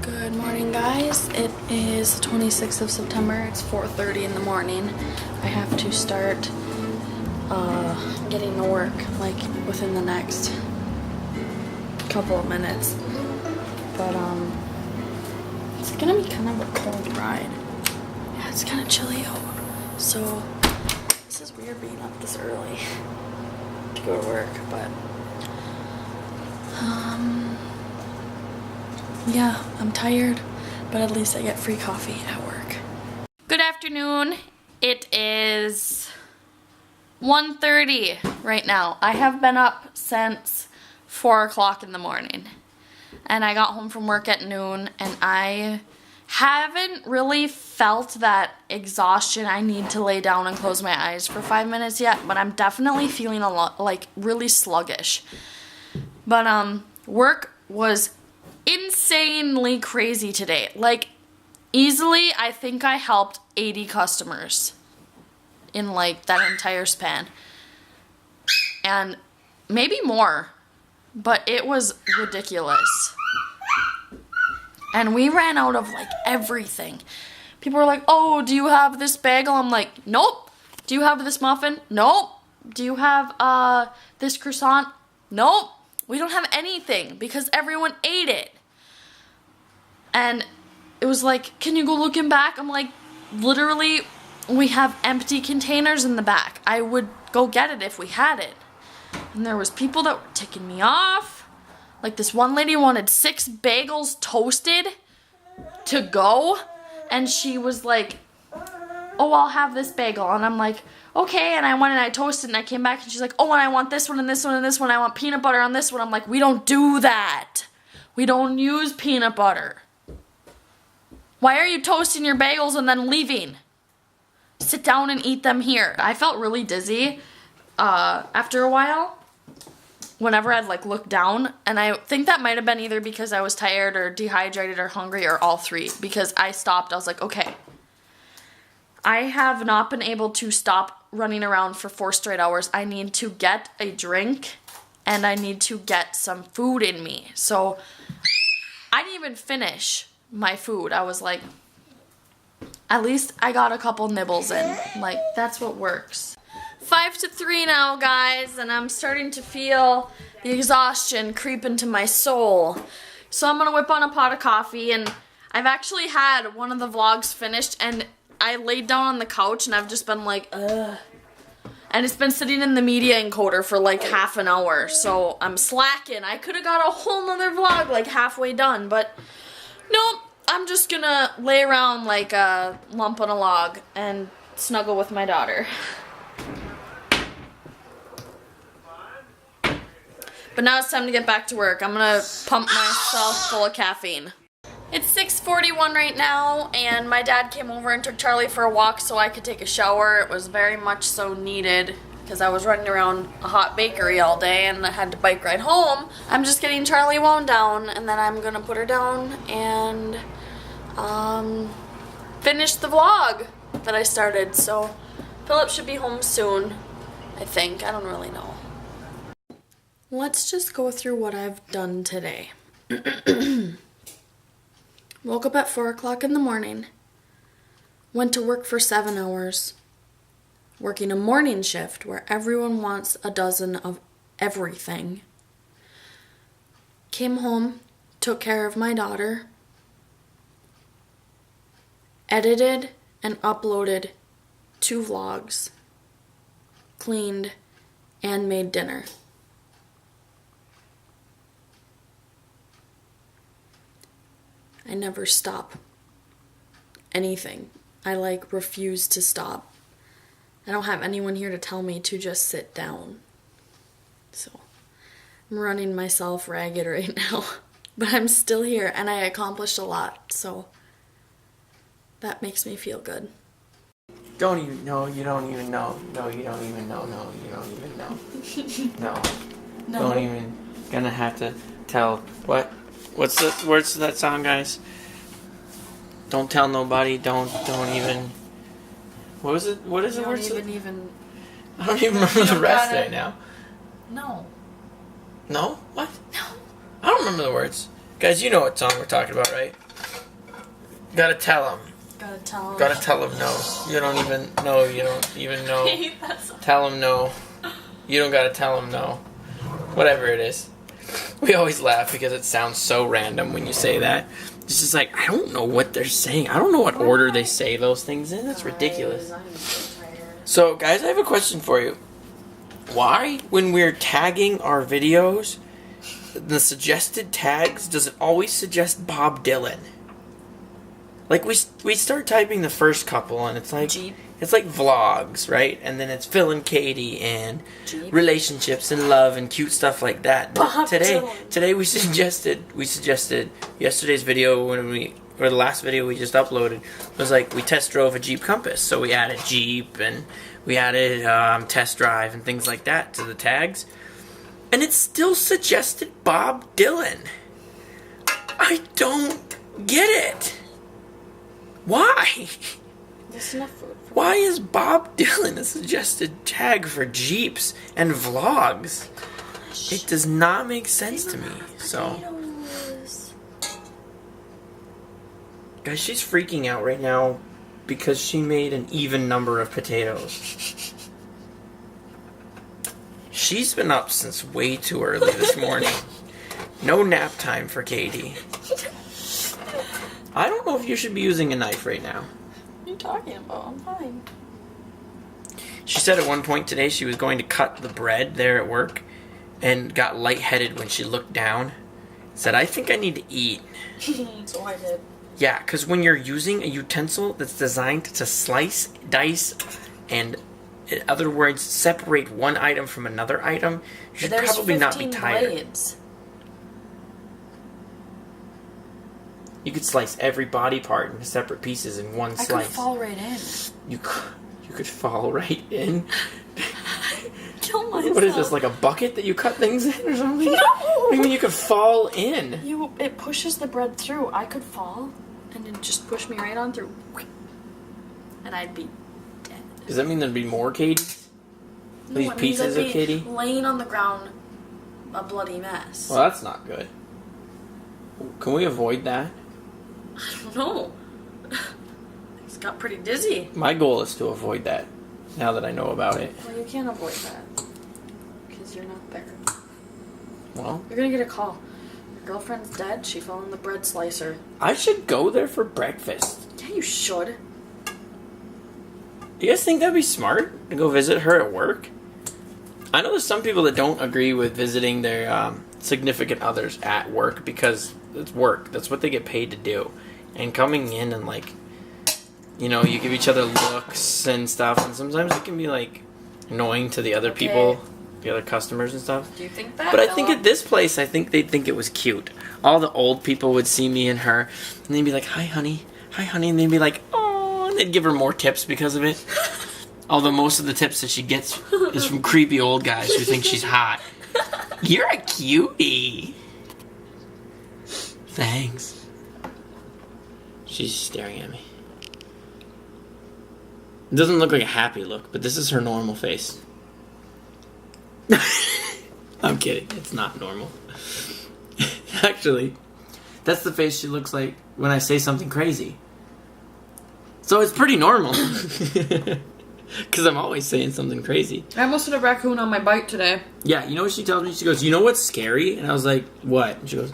Good morning, guys. It is the 26th of September. It's 4:30 in the morning. I have to start getting to work like within the next couple of minutes. But it's gonna be kind of a cold ride. Yeah, it's kind of chilly out. So this is weird being up this early to go to work, but yeah, I'm tired, but at least I get free coffee at work. Good afternoon. It is 1:30 right now. I have been up since 4 o'clock in the morning, and I got home from work at noon, and I haven't really felt that exhaustion. I need to lay down and close my eyes for 5 minutes yet, but I'm definitely feeling a lot like really sluggish. But work was insanely crazy today. Like, easily, I think I helped 80 customers in like that entire span, and maybe more, but it was ridiculous. And we ran out of like everything. People were like, "Oh, do you have this bagel?" I'm like, "Nope." "Do you have this muffin?" "Nope." "Do you have this croissant?" "Nope." We don't have anything because everyone ate it. And it was like, "Can you go look in back?" I'm like, literally, we have empty containers in the back. I would go get it if we had it. And there was people that were ticking me off. Like, this one lady wanted 6 bagels toasted to go. And she was like, "Oh, I'll have this bagel." And I'm like, "Okay." And I went and I toasted and I came back and she's like, "Oh, and I want this one and this one and this one. I want peanut butter on this one." I'm like, "We don't do that. We don't use peanut butter. Why are you toasting your bagels and then leaving? Sit down and eat them here." I felt really dizzy after a while whenever I'd like look down, and I think that might have been either because I was tired or dehydrated or hungry or all three, because I stopped. I was like, okay, I have not been able to stop running around for 4 straight hours. I need to get a drink and I need to get some food in me. So I didn't even finish my food. I was like, at least I got a couple nibbles in. Like, that's what works. 5 to 3 now, guys, and I'm starting to feel the exhaustion creep into my soul. So I'm gonna whip on a pot of coffee, and I've actually had one of the vlogs finished, and I laid down on the couch and I've just been like, ugh. And it's been sitting in the media encoder for like half an hour, so I'm slacking. I could have got a whole nother vlog like halfway done, but nope. I'm just gonna lay around like a lump on a log and snuggle with my daughter. But now it's time to get back to work. I'm gonna pump myself full of caffeine. It's 6:41 right now, and my dad came over and took Charlie for a walk so I could take a shower. It was very much so needed because I was running around a hot bakery all day and I had to bike ride home. I'm just getting Charlie wound down, and then I'm gonna put her down and finish the vlog that I started. So Phillip should be home soon, I think. I don't really know. Let's just go through what I've done today. Woke up at 4 o'clock in the morning. Went to work for 7 hours. Working a morning shift where everyone wants a dozen of everything. Came home, took care of my daughter. Edited and uploaded 2 vlogs. Cleaned and made dinner. I never stop anything. I like refuse to stop. I don't have anyone here to tell me to just sit down. So I'm running myself ragged right now, but I'm still here and I accomplished a lot, so that makes me feel good. Don't even know, you don't even know. No, you don't even know. No, you don't even know. No. Don't even. Gonna have to tell. What? What's the words to that song, guys? Don't tell nobody. Don't even. What was it? What is the words? I don't even. I don't even remember the rest right now. No. No? What? No. I don't remember the words. Guys, you know what song we're talking about, right? Gotta tell him. Gotta tell him. Gotta tell him no. You don't even know. You don't even know. I hate that song. Tell him no. You don't gotta tell him no. Whatever it is. We always laugh because it sounds so random when you say that. It's just like, I don't know what they're saying. I don't know what order they say those things in. That's ridiculous. I'm so tired. So, guys, I have a question for you. Why, when we're tagging our videos, the suggested tags, does it always suggest Bob Dylan? Like, we start typing the first couple, and it's like... Jeep. It's like vlogs, right? And then it's Phill and Katie and Jeep. Relationships and love and cute stuff like that. Bob Today Dylan. we suggested yesterday's video or the last video we just uploaded was like we test drove a Jeep Compass. So we added Jeep and we added test drive and things like that to the tags. And it still suggested Bob Dylan. I don't get it. Why? There's enough food. Why is Bob Dylan a suggested tag for Jeeps and vlogs? It does not make sense to me. So, Potatoes. guys, she's freaking out right now because she made an even number of potatoes. She's been up since way too early this morning. No nap time for Katie. I don't know if you should be using a knife right now. What are you talking about? I'm fine. She said at one point today she was going to cut the bread there at work and got lightheaded when she looked down. Said, I think I need to eat. So I did. Yeah, because when you're using a utensil that's designed to slice, dice, and in other words, separate one item from another item, you should probably not be tired. Blades. You could slice every body part into separate pieces in one I slice. could fall right in. You could fall right in. Kill myself. What is this, like a bucket that you cut things in or something? No! What do you mean you could fall in? It pushes the bread through. I could fall, and it just push me right on through. And I'd be dead. Does that mean there'd be more Katies? No, These it means pieces I'd of be Katie? laying on the ground, a bloody mess. Well, that's not good. Can we avoid that? I don't know. It's got pretty dizzy. My goal is to avoid that, now that I know about it. Well, you can't avoid that. Because you're not there. Well, You're gonna get a call. Your girlfriend's dead. She fell in the bread slicer. I should go there for breakfast. Yeah, you should. You guys think that'd be smart to go visit her at work? I know there's some people that don't agree with visiting their significant others at work because it's work. That's what they get paid to do. And coming in and like, you know, you give each other looks and stuff, and sometimes it can be like annoying to the other people, the other customers and stuff. Do you think that? But I think at this place, I think they'd think it was cute. All the old people would see me and her, and they'd be like, hi, honey, and they'd be like, oh, and they'd give her more tips because of it. Although most of the tips that she gets is from creepy old guys who think she's hot. You're a cutie. Thanks. She's staring at me. It doesn't look like a happy look, but this is her normal face. I'm kidding. It's not normal. Actually, that's the face she looks like when I say something crazy. So it's pretty normal. Because I'm always saying something crazy. I almost hit a raccoon on my bike today. Yeah, you know what she tells me? She goes, you know what's scary? And I was like, what? And she goes,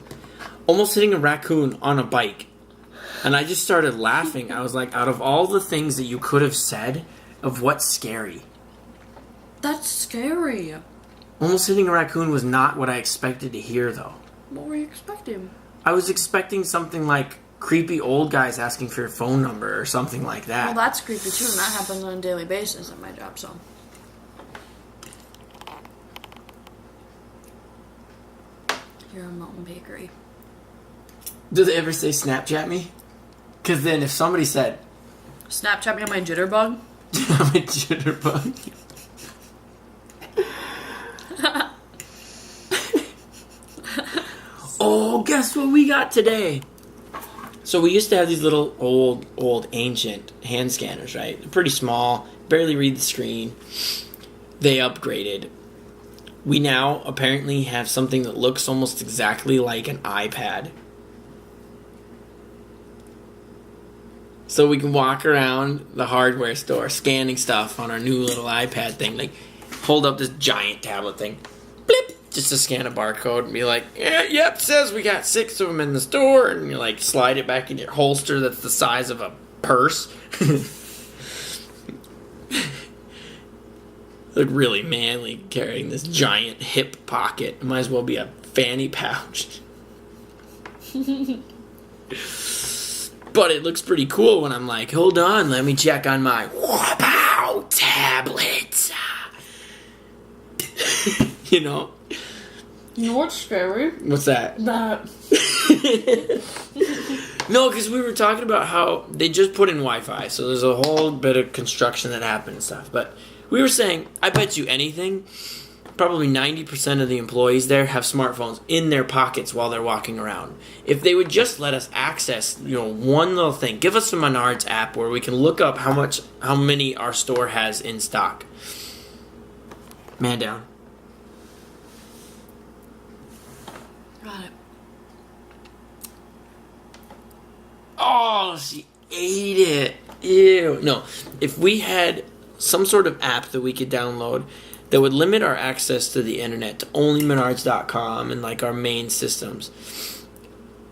almost hitting a raccoon on a bike. And I just started laughing. I was like, out of all the things that you could have said, of what's scary? That's scary. Almost hitting a raccoon was not what I expected to hear, though. What were you expecting? I was expecting something like creepy old guys asking for your phone number or something like that. Well, that's creepy too, and that happens on a daily basis at my job, so. You're a Mountain Bakery. Do they ever say Snapchat me? Because then if somebody said, Snapchat me on my jitterbug? I'm a jitterbug. Oh, guess what we got today? So we used to have these little old ancient hand scanners, right? They're pretty small, barely read the screen. They upgraded. We now apparently have something that looks almost exactly like an iPad. so we can walk around the hardware store scanning stuff on our new little iPad thing. Like, hold up this giant tablet thing, blip, just to scan a barcode and be like, yeah, yep, says we got 6 of them in the store, and you like slide it back in your holster that's the size of a purse. Look really manly carrying this giant hip pocket. It might as well be a fanny pouch. But it looks pretty cool when I'm like, hold on, let me check on my wow tablet. You know? You know what's scary? What's that? That. No, because we were talking about how they just put in Wi-Fi, so there's a whole bit of construction that happened and stuff. But we were saying, I bet you anything, probably 90% of the employees there have smartphones in their pockets while they're walking around. If they would just let us access, one little thing, give us a Menards app where we can look up how many our store has in stock. Man down. Got it. Oh, she ate it. Ew. No, if we had some sort of app that we could download that would limit our access to the internet to only Menards.com and like our main systems,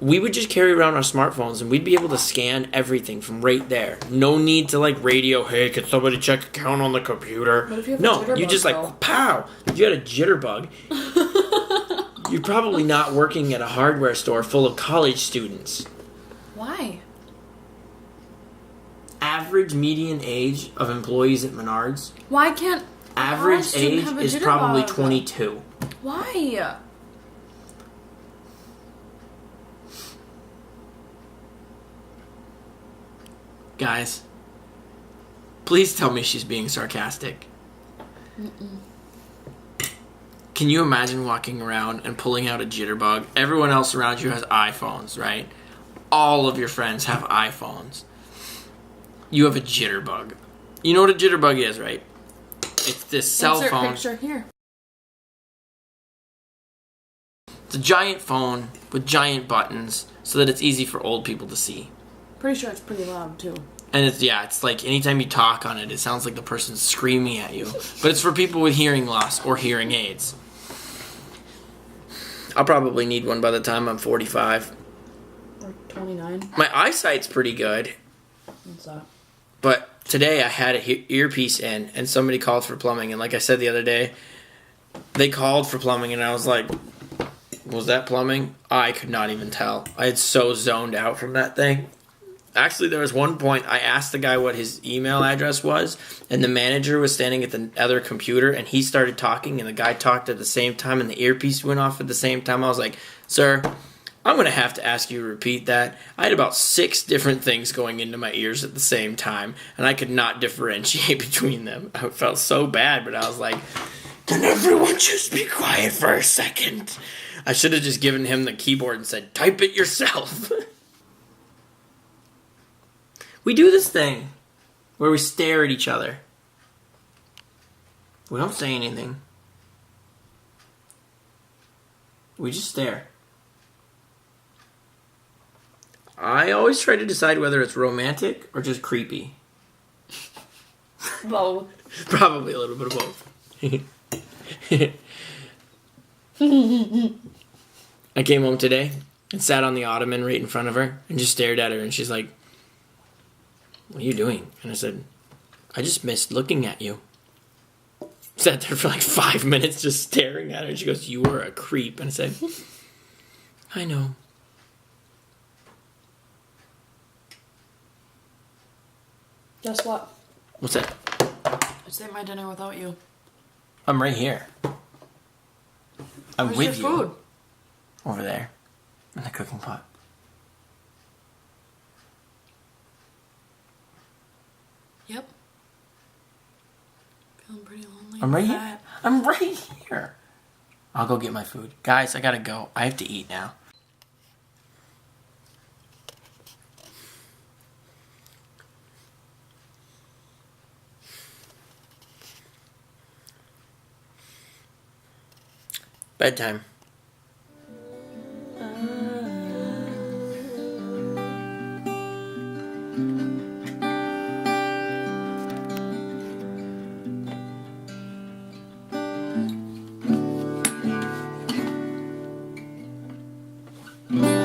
we would just carry around our smartphones and we'd be able to scan everything from right there. No need to like radio, hey, could somebody check account on the computer? What if you have No, a jitterbug, you just though? like, pow, if you had a jitterbug, you're probably not working at a hardware store full of college students. Why? Average median age of employees at Menards, Why can't average student age have a is probably jitterbug? 22. Why? Guys, please tell me she's being sarcastic. Can you imagine walking around and pulling out a jitterbug? Everyone else around you has iPhones, right? All of your friends have iPhones. You have a jitterbug. You know what a jitterbug is, right? It's this cell Insert phone. picture here. It's a giant phone with giant buttons so that it's easy for old people to see. Pretty sure it's pretty loud too. And it's like anytime you talk on it, it sounds like the person's screaming at you. But it's for people with hearing loss or hearing aids. I'll probably need one by the time I'm 45. Or 29. My eyesight's pretty good. What's that? But today I had an earpiece in and somebody called for plumbing. And like I said the other day, they called for plumbing and I was like, was that plumbing? I could not even tell. I had so zoned out from that thing. Actually, there was one point I asked the guy what his email address was, and the manager was standing at the other computer, and he started talking, and the guy talked at the same time, and the earpiece went off at the same time. I was like, sir, I'm going to have to ask you to repeat that. I had about 6 different things going into my ears at the same time, and I could not differentiate between them. I felt so bad, but I was like, can everyone just be quiet for a second? I should have just given him the keyboard and said, type it yourself. We do this thing where we stare at each other. We don't say anything. We just stare. I always try to decide whether it's romantic or just creepy. Both. Probably a little bit of both. I came home today and sat on the ottoman right in front of her and just stared at her, and she's like, what are you doing? And I said, I just missed looking at you. Sat there for like 5 minutes just staring at her, and she goes, you were a creep. And I said, I know. Guess what? What's that? I'd say my dinner without you. I'm right here. I'm Where's with your you. food? Over there. In the cooking pot. Yep. Feeling pretty lonely. I'm right with here. that. I'm right here. I'll go get my food. Guys, I gotta go. I have to eat now. Bedtime. Bye.